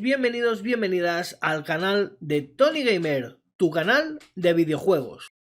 bienvenidos, bienvenidas al canal de Tony Gamer, tu canal de videojuegos.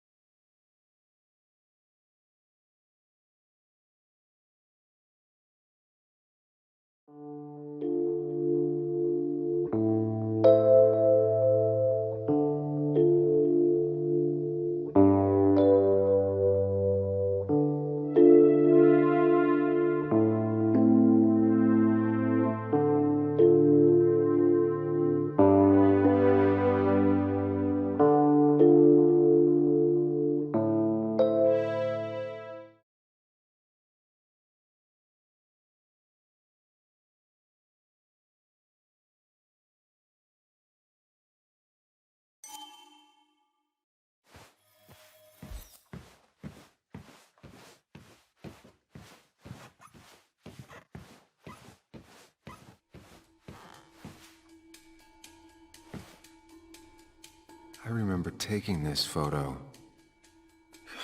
I remember taking this photo.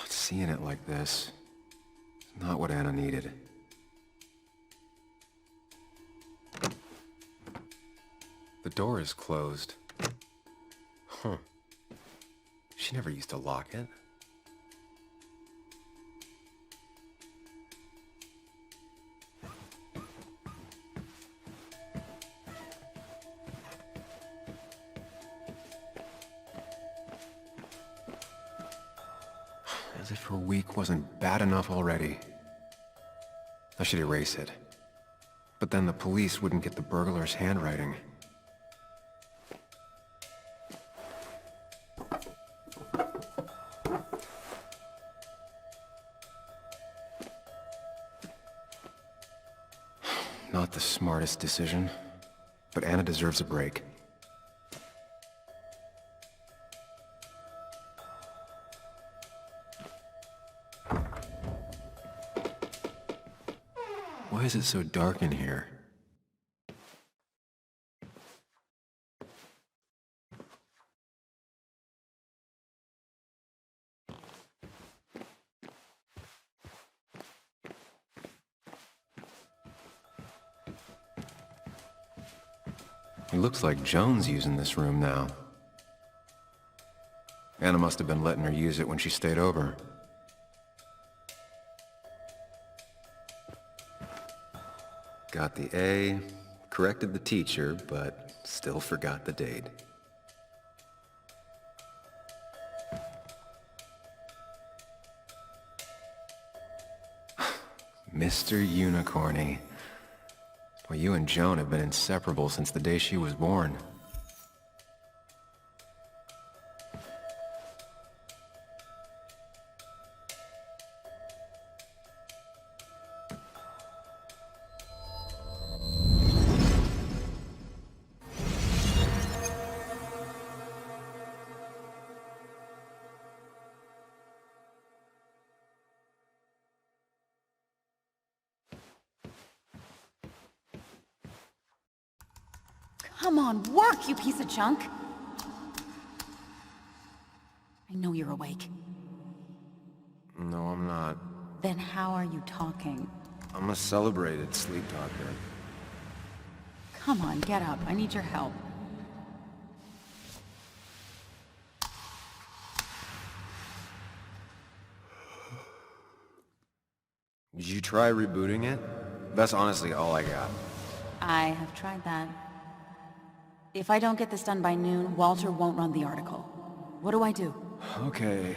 Seeing it like this, not what Anna needed. The door is closed. Huh. She never used to lock it. As if her week wasn't bad enough already. I should erase it. But then the police wouldn't get the burglar's handwriting. Not the smartest decision, but Anna deserves a break. Why is it so dark in here? It looks like Joan's using this room now. Anna must have been letting her use it when she stayed over. Got the A, corrected the teacher, but still forgot the date. Mr. Unicorny. Well, you and Joan have been inseparable since the day she was born. Come on, work, you piece of junk! I know you're awake. No, I'm not. Then how are you talking? I'm a celebrated sleep talker. Come on, get up. I need your help. Did you try rebooting it? That's honestly all I got. I have tried that. If I don't get this done by noon, Walter won't run the article. What do I do? Okay.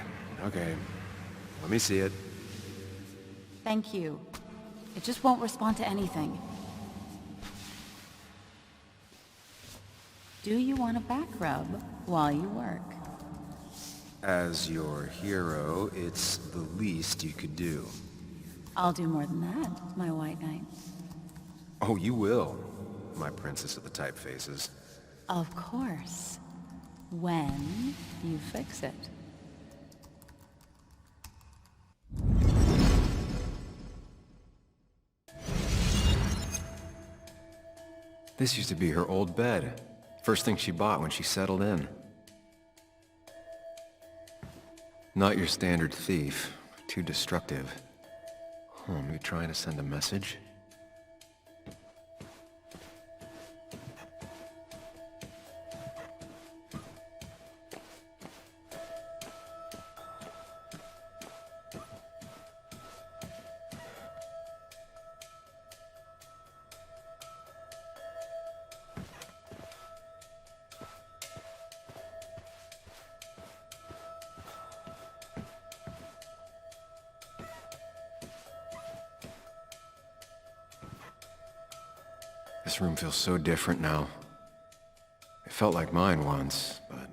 Let me see it. Thank you. It just won't respond to anything. Do you want a back rub while you work? As your hero, it's the least you could do. I'll do more than that, my white knight. Oh, you will, my princess of the typefaces. Of course. When you fix it. This used to be her old bed. First thing she bought when she settled in. Not your standard thief. Too destructive. Maybe trying to send a message? This room feels so different now. It felt like mine once, but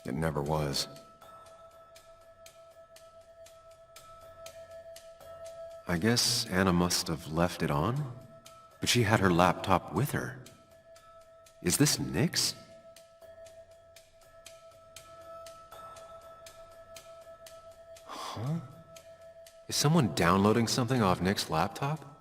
it never was. I guess Anna must have left it on, but she had her laptop with her. Is this Nick's? Huh? Is someone downloading something off Nick's laptop?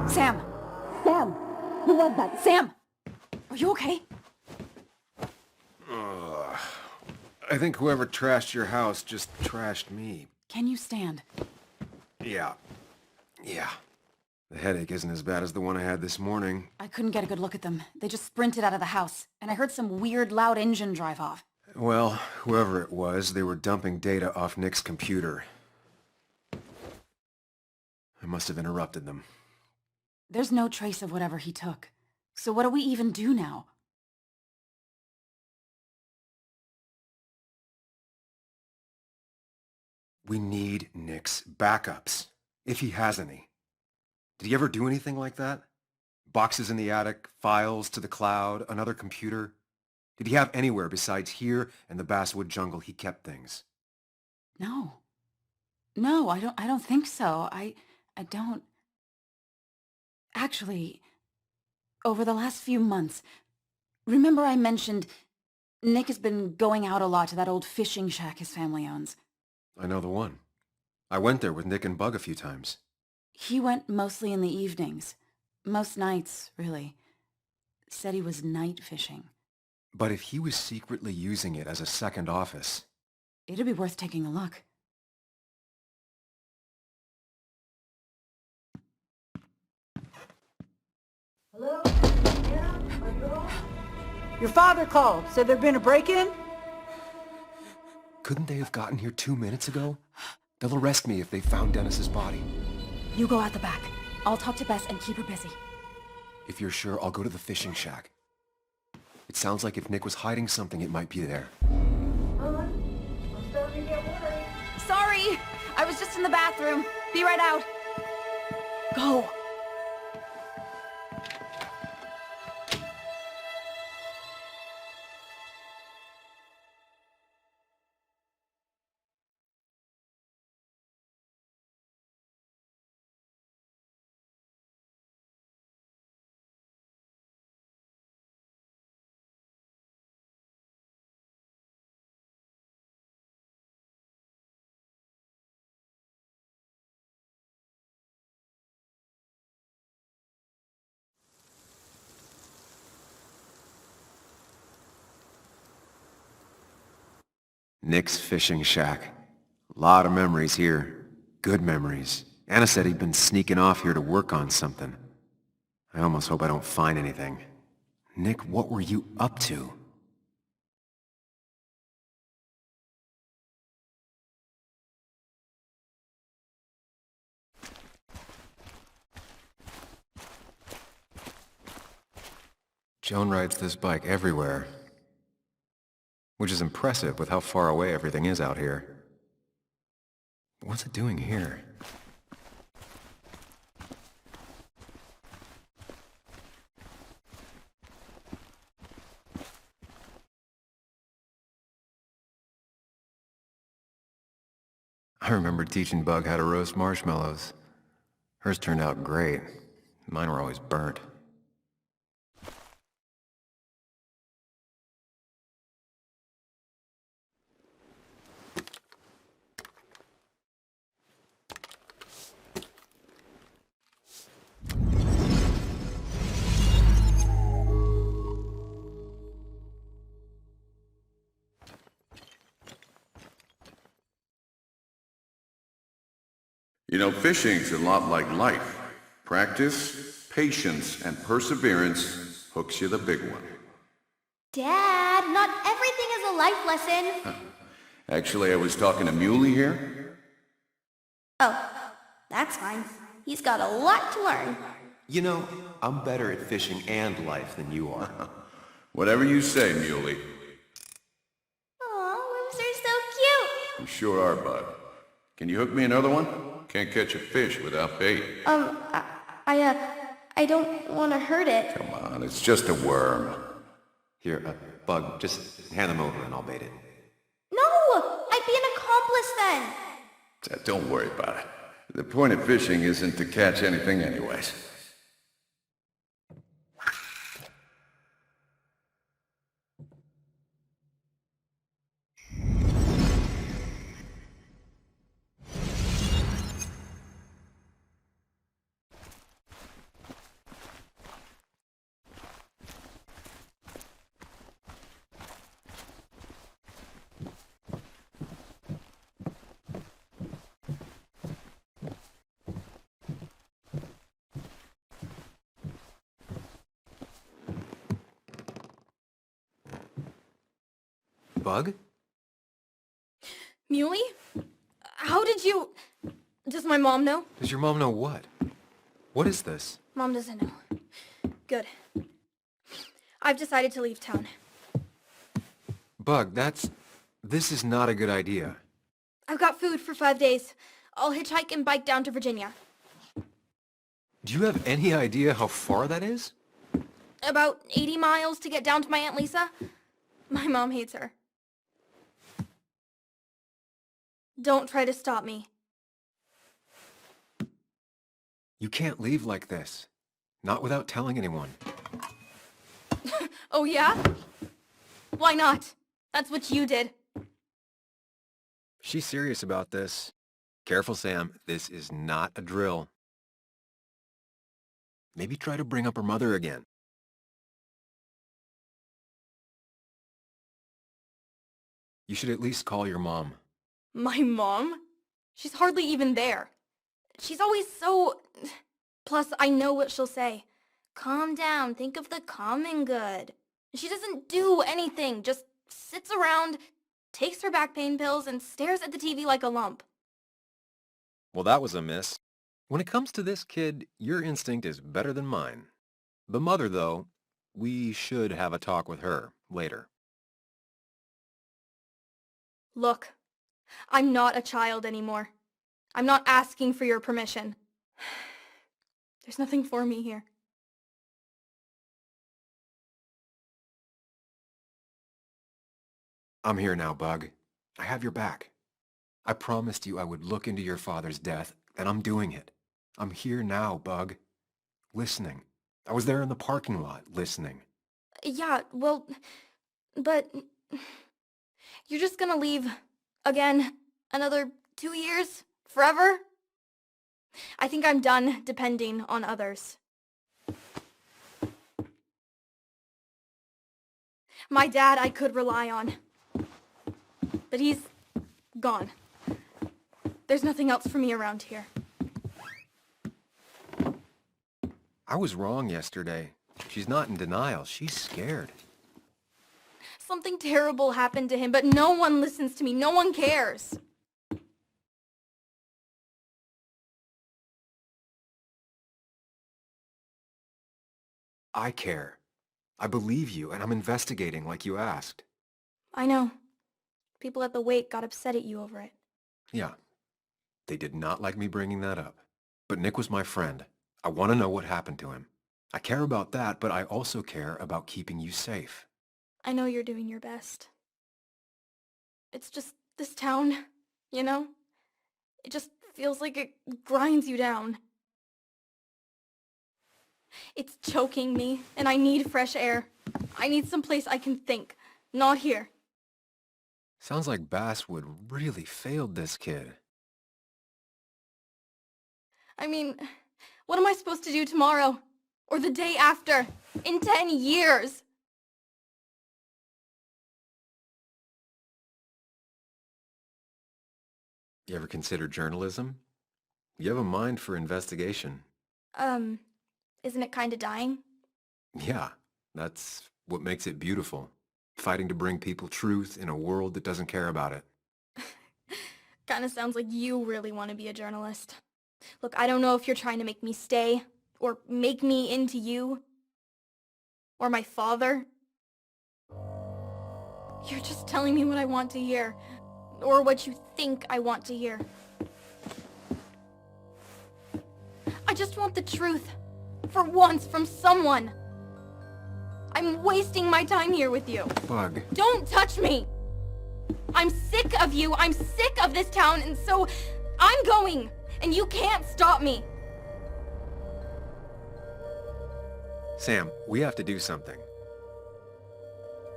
Sam! Sam! Who was that? Sam! Are you okay? I think whoever trashed your house just trashed me. Can you stand? Yeah. The headache isn't as bad as the one I had this morning. I couldn't get a good look at them. They just sprinted out of the house, and I heard some weird, loud engine drive off. Well, whoever it was, they were dumping data off Nick's computer. I must have interrupted them. There's no trace of whatever he took. So what do we even do now? We need Nick's backups, if he has any. Did he ever do anything like that? Boxes in the attic, files to the cloud, another computer? Did he have anywhere besides here and the Basswood jungle he kept things? No. No, I don't think so. I don't... Actually, over the last few months, remember I mentioned Nick has been going out a lot to that old fishing shack his family owns. I know the one. I went there with Nick and Bug a few times. He went mostly in the evenings. Most nights, really. Said he was night fishing. But if he was secretly using it as a second office... It'd be worth taking a look. Hello? Yeah? Are you home? Your father called. Said there'd been a break-in? Couldn't they have gotten here 2 minutes ago? They'll arrest me if they found Dennis's body. You go out the back. I'll talk to Bess and keep her busy. If you're sure, I'll go to the fishing shack. It sounds like if Nick was hiding something, it might be there. I'm starting to get worried. Sorry! I was just in the bathroom. Be right out. Go. Nick's fishing shack. Lot of memories here. Good memories. Anna said he'd been sneaking off here to work on something. I almost hope I don't find anything. Nick, what were you up to? Joan rides this bike everywhere. Which is impressive with how far away everything is out here. What's it doing here? I remember teaching Bug how to roast marshmallows. Hers turned out great. Mine were always burnt. You know, fishing's a lot like life. Practice, Patience and perseverance hooks you the big one. Dad, not everything is a life lesson. Actually, I was talking to Muley here. Oh, that's fine. He's got a lot to learn. You know, I'm better at fishing and life than you are. Whatever you say, Muley. Aw, worms are so cute. You sure are, bud. Can you hook me another one? Can't catch a fish without bait. I don't want to hurt it. Come on, it's just a worm. Here, Bug, just hand them over and I'll bait it. No, I'd be an accomplice then. Don't worry about it. The point of fishing isn't to catch anything anyways. Bug? Muley? How did you... Does my mom know? Does your mom know what? What is this? Mom doesn't know. Good. I've decided to leave town. Bug, this is not a good idea. I've got food for 5 days. I'll hitchhike and bike down to Virginia. Do you have any idea how far that is? About 80 miles to get down to my Aunt Lisa. My mom hates her. Don't try to stop me. You can't leave like this. Not without telling anyone. Oh yeah? Why not? That's what you did. She's serious about this. Careful, Sam. This is not a drill. Maybe try to bring up her mother again. You should at least call your mom. My mom? She's hardly even there. She's always so... Plus, I know what she'll say. Calm down, think of the common good. She doesn't do anything, just sits around, takes her back pain pills, and stares at the TV like a lump. Well, that was a miss. When it comes to this kid, your instinct is better than mine. The mother, though, we should have a talk with her later. Look, I'm not a child anymore. I'm not asking for your permission. There's nothing for me here. I'm here now, Bug. I have your back. I promised you I would look into your father's death, and I'm doing it. I'm here now, Bug. Listening. I was there in the parking lot, listening. Yeah, well, but... You're just gonna leave again another 2 years? Forever? I think I'm done depending on others. My dad I could rely on. But he's gone. There's nothing else for me around here. I was wrong yesterday. She's not in denial. She's scared. Something terrible happened to him, but no one listens to me. No one cares. I care. I believe you, and I'm investigating like you asked. I know. People at the wake got upset at you over it. Yeah. They did not like me bringing that up. But Nick was my friend. I want to know what happened to him. I care about that, but I also care about keeping you safe. I know you're doing your best. It's just this town, you know? It just feels like it grinds you down. It's choking me, and I need fresh air. I need someplace I can think, not here. Sounds like Basswood really failed this kid. I mean, what am I supposed to do tomorrow? Or the day after? In 10 years? You ever consider journalism? You have a mind for investigation. Isn't it kinda dying? Yeah, that's what makes it beautiful. Fighting to bring people truth in a world that doesn't care about it. Kinda sounds like you really want to be a journalist. Look, I don't know if you're trying to make me stay, or make me into you, or my father. You're just telling me what I want to hear, or what you think I want to hear. I just want the truth, for once, from someone. I'm wasting my time here with you. Bug. Don't touch me! I'm sick of you, I'm sick of this town, and so I'm going, and you can't stop me. Sam, we have to do something.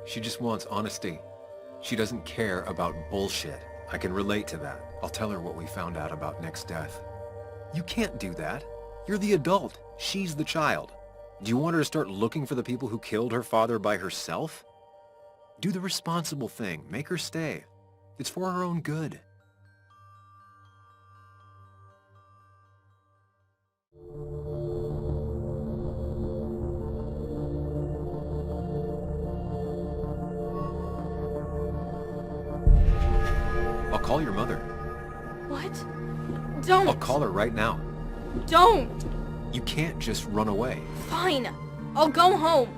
She just wants honesty. She doesn't care about bullshit. I can relate to that. I'll tell her what we found out about Nick's death. You can't do that. You're the adult. She's the child. Do you want her to start looking for the people who killed her father by herself? Do the responsible thing. Make her stay. It's for her own good. I'll call your mother. What? Don't! I'll call her right now. Don't! You can't just run away. Fine. I'll go home.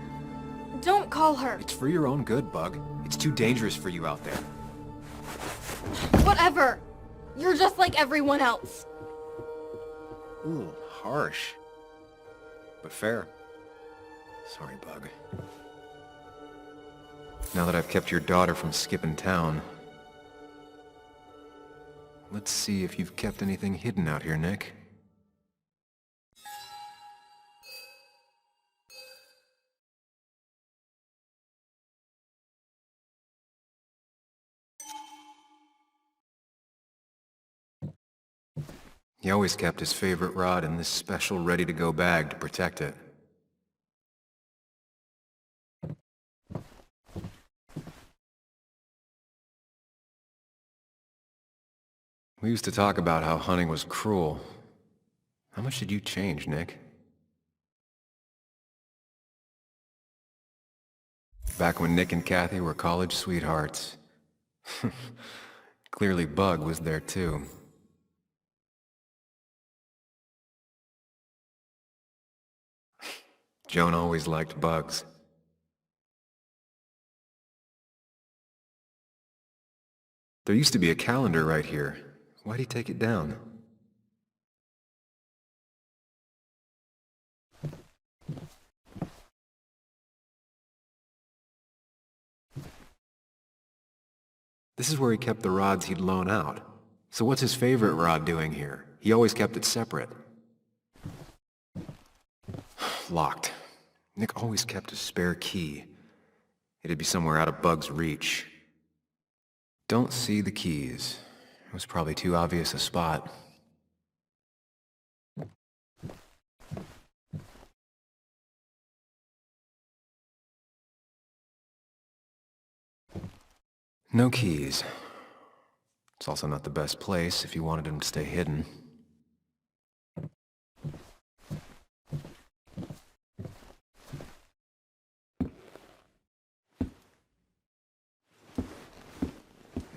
Don't call her. It's for your own good, Bug. It's too dangerous for you out there. Whatever. You're just like everyone else. Ooh, harsh. But fair. Sorry, Bug. Now that I've kept your daughter from skipping town, let's see if you've kept anything hidden out here, Nick. He always kept his favorite rod in this special ready-to-go bag to protect it. We used to talk about how hunting was cruel. How much did you change, Nick? Back when Nick and Kathy were college sweethearts. Clearly Bug was there too. Joan always liked bugs. There used to be a calendar right here. Why'd he take it down? This is where he kept the rods he'd loan out. So what's his favorite rod doing here? He always kept it separate. Locked. Nick always kept a spare key. It'd be somewhere out of Bug's reach. Don't see the keys. It was probably too obvious a spot. No keys. It's also not the best place if you wanted him to stay hidden.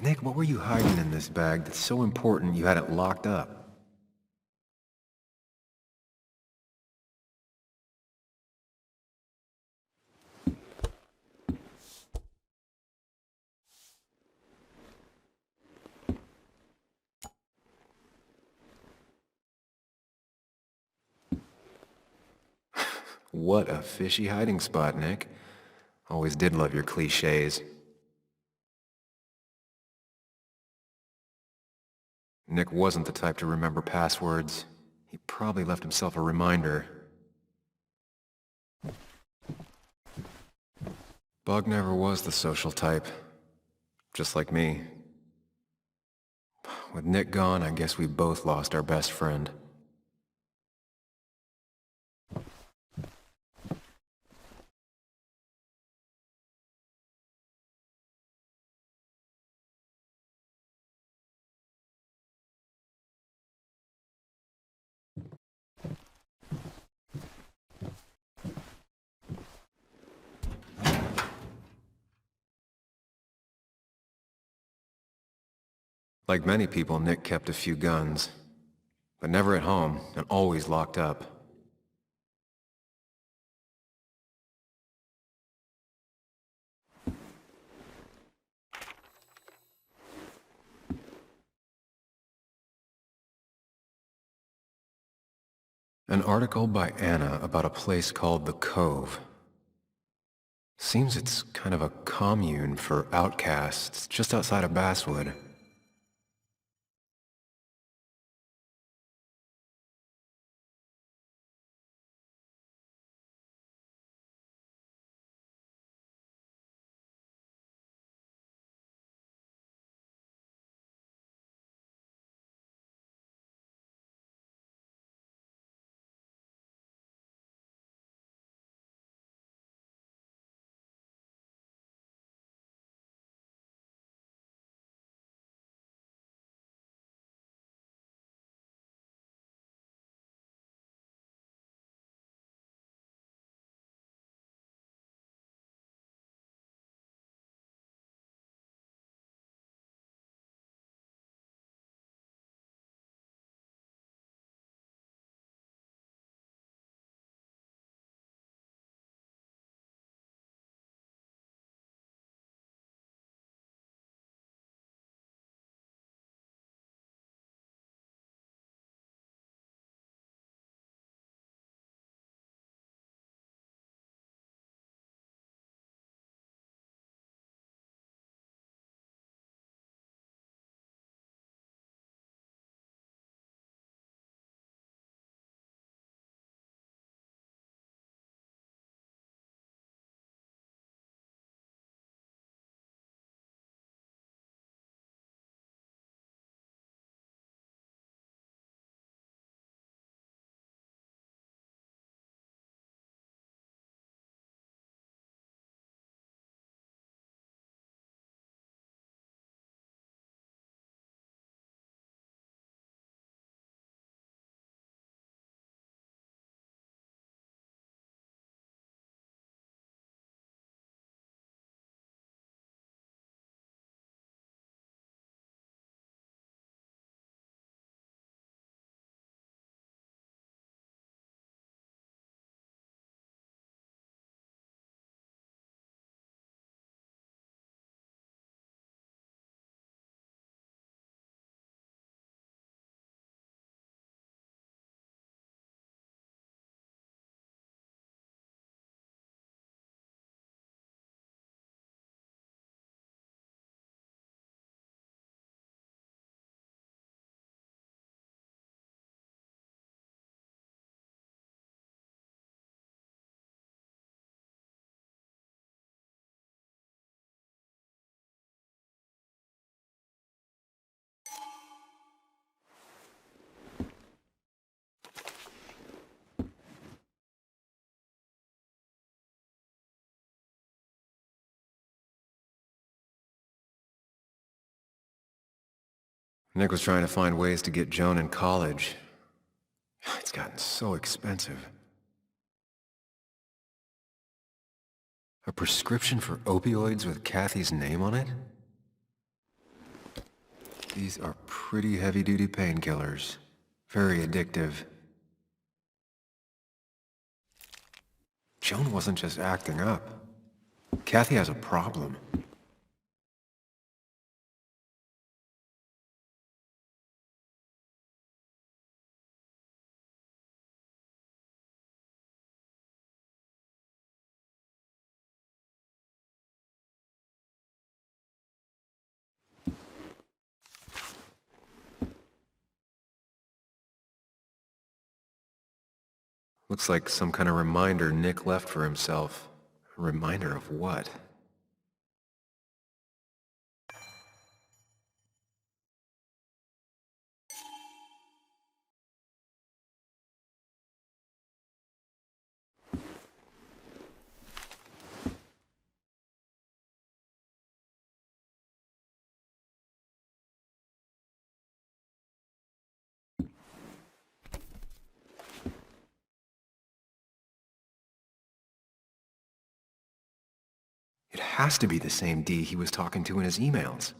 Nick, what were you hiding in this bag that's so important you had it locked up? What a fishy hiding spot, Nick. Always did love your cliches. Nick wasn't the type to remember passwords. He probably left himself a reminder. Bug never was the social type. Just like me. With Nick gone, I guess we both lost our best friend. Like many people, Nick kept a few guns, but never at home and always locked up. An article by Anna about a place called The Cove. Seems it's kind of a commune for outcasts just outside of Basswood. Nick was trying to find ways to get Joan in college. It's gotten so expensive. A prescription for opioids with Kathy's name on it? These are pretty heavy-duty painkillers. Very addictive. Joan wasn't just acting up. Kathy has a problem. Looks like some kind of reminder Nick left for himself. A reminder of what? It has to be the same D he was talking to in his emails.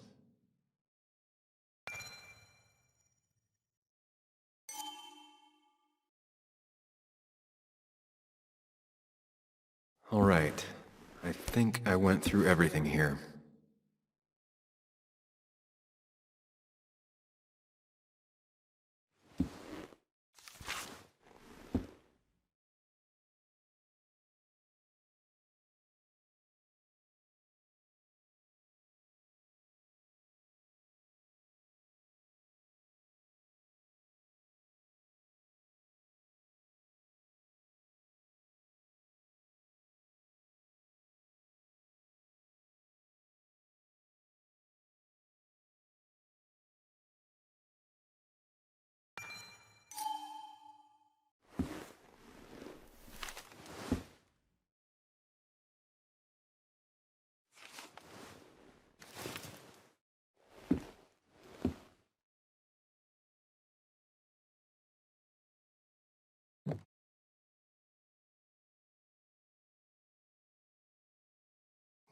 All right. I think I went through everything here.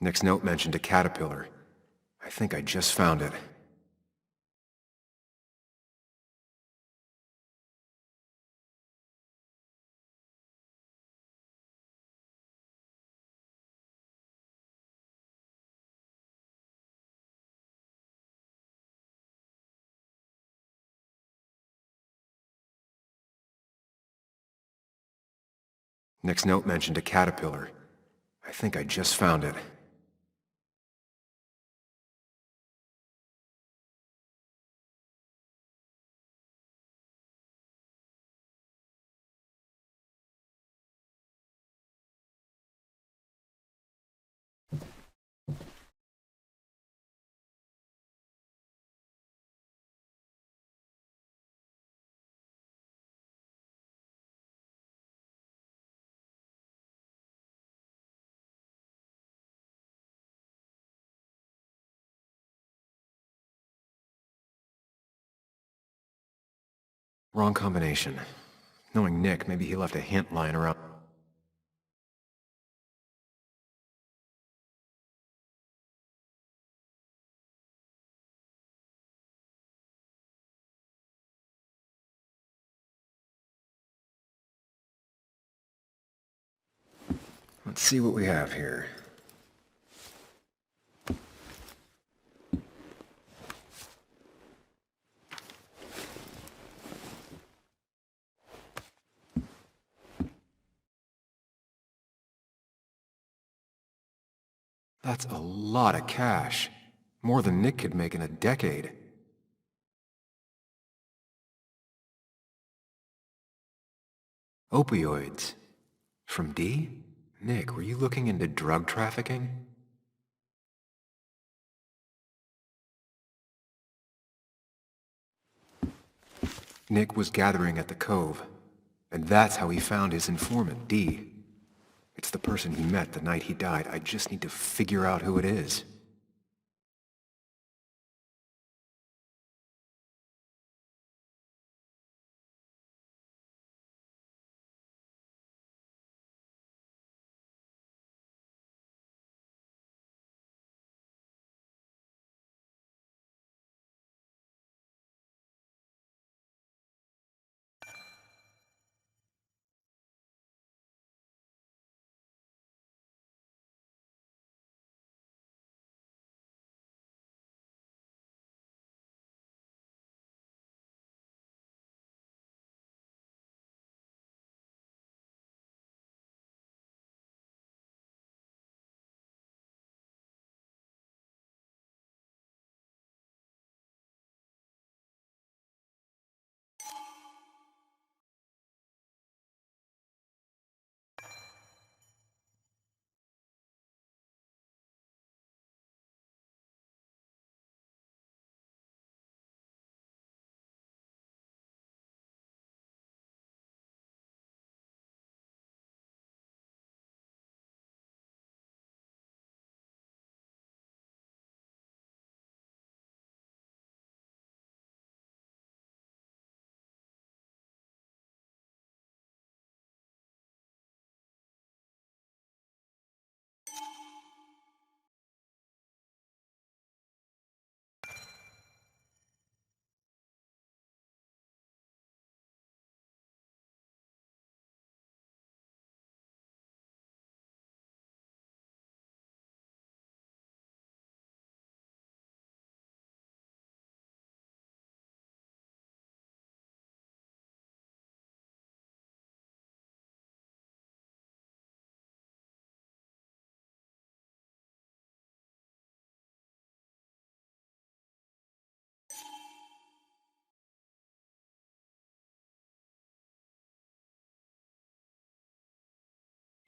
Nick's note mentioned a caterpillar. I think I just found it. Nick's note mentioned a caterpillar. I think I just found it. Wrong combination. Knowing Nick, maybe he left a hint lying around. Let's see what we have here. That's a lot of cash. More than Nick could make in a decade. Opioids. From D? Nick, were you looking into drug trafficking? Nick was gathering at the Cove, and that's how he found his informant, D. It's the person he met the night he died. I just need to figure out who it is.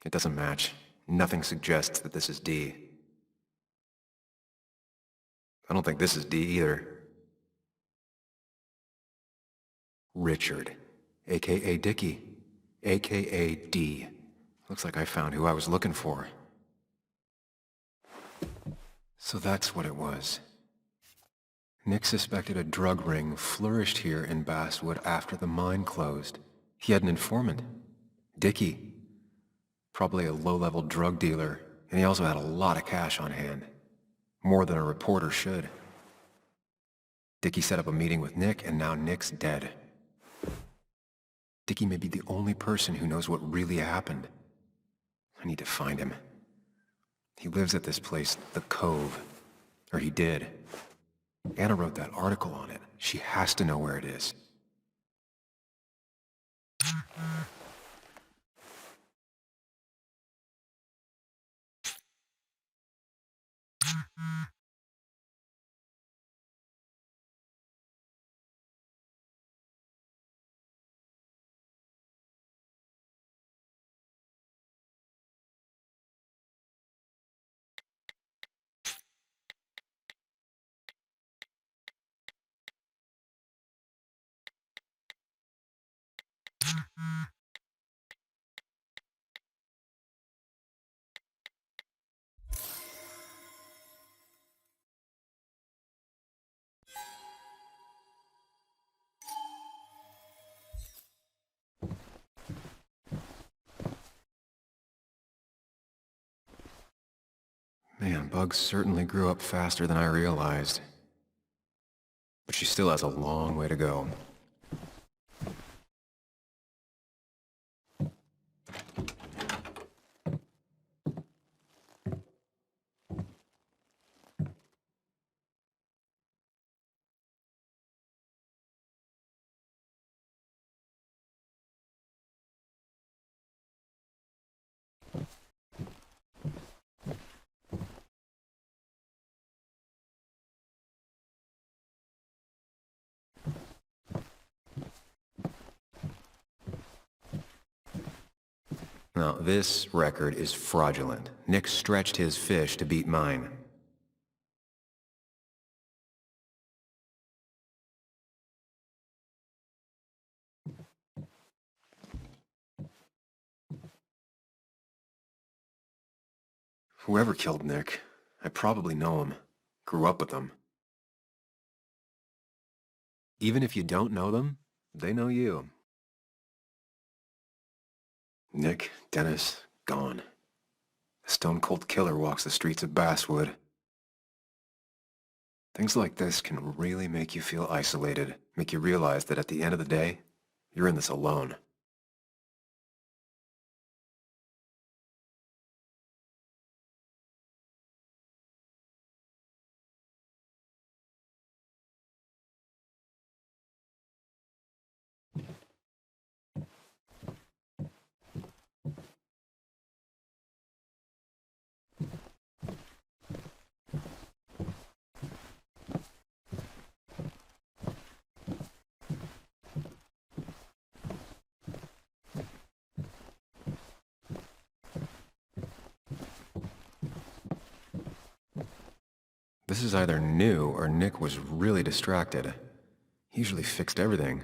It doesn't match. Nothing suggests that this is D. I don't think this is D either. Richard, a.k.a. Dickie, a.k.a. D. Looks like I found who I was looking for. So that's what it was. Nick suspected a drug ring flourished here in Basswood after the mine closed. He had an informant, Dickie. Probably a low-level drug dealer, and he also had a lot of cash on hand. More than a reporter should. Dickie set up a meeting with Nick, and now Nick's dead. Dickie may be the only person who knows what really happened. I need to find him. He lives at this place, The Cove. Or he did. Anna wrote that article on it. She has to know where it is. Man, Bugs certainly grew up faster than I realized. But she still has a long way to go. Now, this record is fraudulent. Nick stretched his fish to beat mine. Whoever killed Nick, I probably know him. Grew up with him. Even if you don't know them, they know you. Nick, Dennis, gone. A stone-cold killer walks the streets of Basswood. Things like this can really make you feel isolated, make you realize that at the end of the day, you're in this alone. This is either new or Nick was really distracted. He usually fixed everything.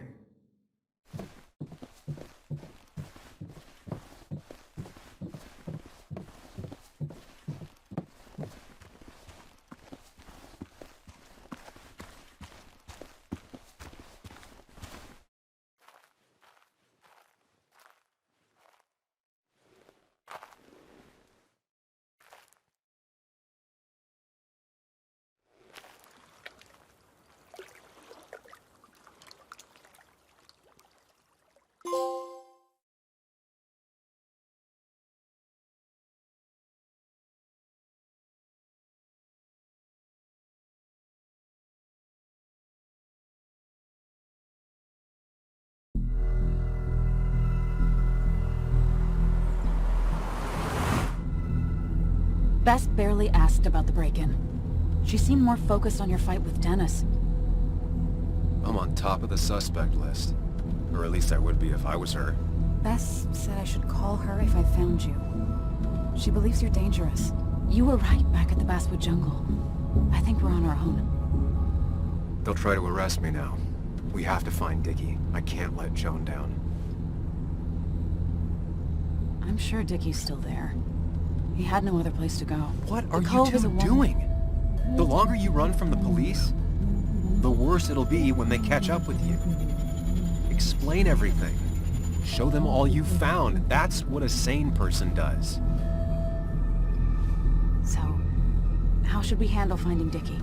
Bess barely asked about the break-in. She seemed more focused on your fight with Dennis. I'm on top of the suspect list. Or at least I would be if I was her. Bess said I should call her if I found you. She believes you're dangerous. You were right back at the Basswood jungle. I think we're on our own. They'll try to arrest me now. We have to find Dickie. I can't let Joan down. I'm sure Dickie's still there. He had no other place to go. What are The you Cove is two a warning. doing? The longer you run from the police, the worse it'll be when they catch up with you. Explain everything. Show them all you found. That's what a sane person does. So, how should we handle finding Dickie?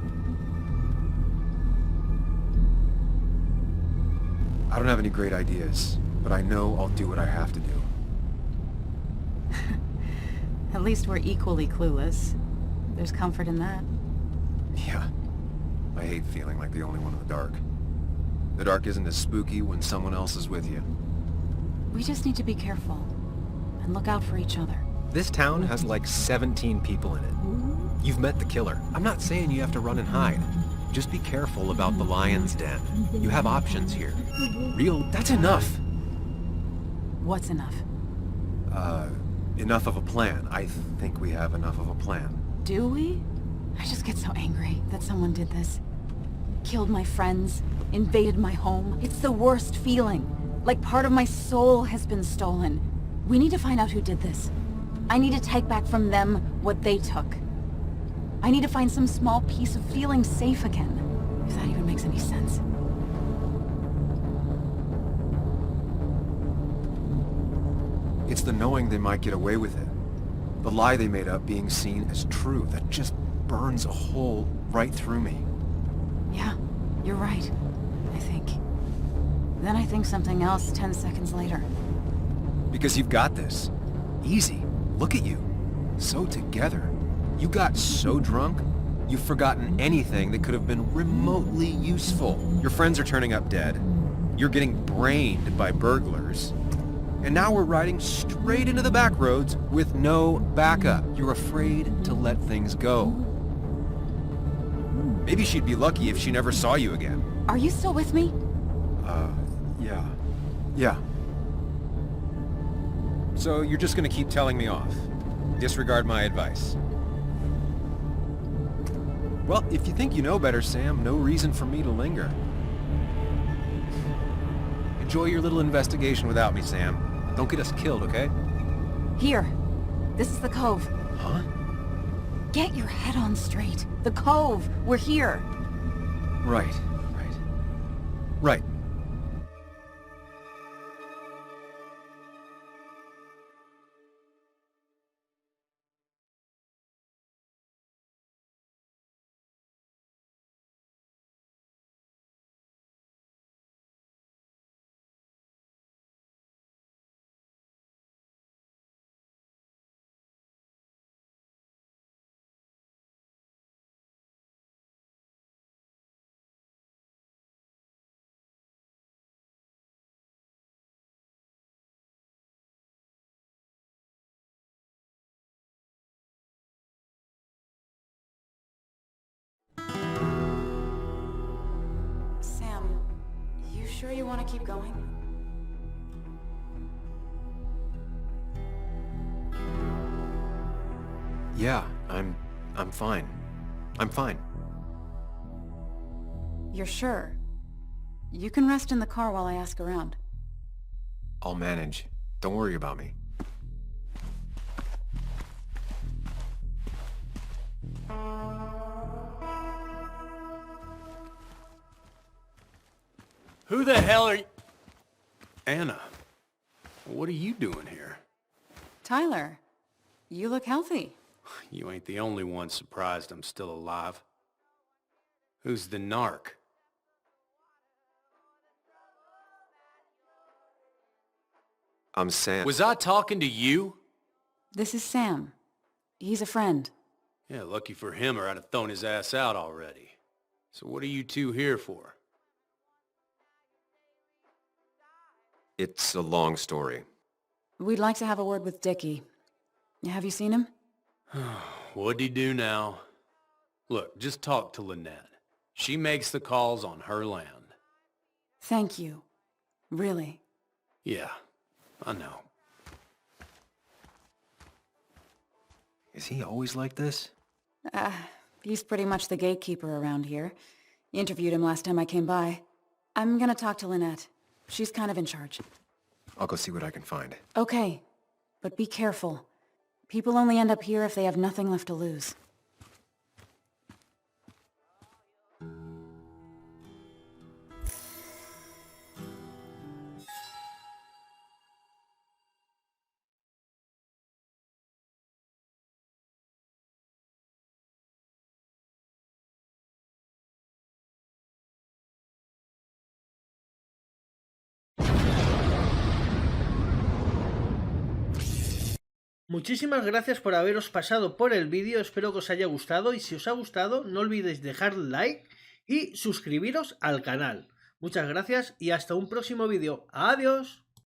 I don't have any great ideas, but I know I'll do what I have to do. At least we're equally clueless. There's comfort in that. Yeah. I hate feeling like the only one in the dark. The dark isn't as spooky when someone else is with you. We just need to be careful and look out for each other. This town has like 17 people in it. You've met the killer. I'm not saying you have to run and hide. Just be careful about the lion's den. You have options here. That's enough. What's enough? Enough of a plan. I think we have enough of a plan. Do we? I just get so angry that someone did this. Killed my friends, invaded my home. It's the worst feeling. Like part of my soul has been stolen. We need to find out who did this. I need to take back from them what they took. I need to find some small piece of feeling safe again. If that even makes any sense. It's the knowing they might get away with it. The lie they made up being seen as true that just burns a hole right through me. Yeah, you're right. I think. Then I think something else 10 seconds later. Because you've got this. Easy. Look at you. So together. You got so drunk, you've forgotten anything that could have been remotely useful. Your friends are turning up dead. You're getting brained by burglars. And now we're riding straight into the back roads with no backup. You're afraid to let things go. Maybe she'd be lucky if she never saw you again. Are you still with me? Yeah. Yeah. So you're just gonna keep telling me off. Disregard my advice. Well, if you think you know better, Sam, no reason for me to linger. Enjoy your little investigation without me, Sam. Don't get us killed, okay? Here. This is the Cove. Huh? Get your head on straight. The Cove. We're here. Right. Right. Sam, you sure you want to keep going? Yeah, I'm fine. I'm fine. You're sure? You can rest in the car while I ask around. I'll manage. Don't worry about me. Who the hell are you? Anna, what are you doing here? Tyler, you look healthy. You ain't the only one surprised I'm still alive. Who's the narc? I'm Sam. Was I talking to you? This is Sam. He's a friend. Yeah, lucky for him or I'd have thrown his ass out already. So what are you two here for? It's a long story. We'd like to have a word with Dickie. Have you seen him? What'd he do now? Look, just talk to Lynette. She makes the calls on her land. Thank you. Really. Yeah, I know. Is he always like this? He's pretty much the gatekeeper around here. Interviewed him last time I came by. I'm gonna talk to Lynette. She's kind of in charge. I'll go see what I can find. Okay, but be careful. People only end up here if they have nothing left to lose. Muchísimas gracias por haberos pasado por el vídeo, espero que os haya gustado y si os ha gustado no olvidéis dejar like y suscribiros al canal. Muchas gracias y hasta un próximo vídeo. ¡Adiós!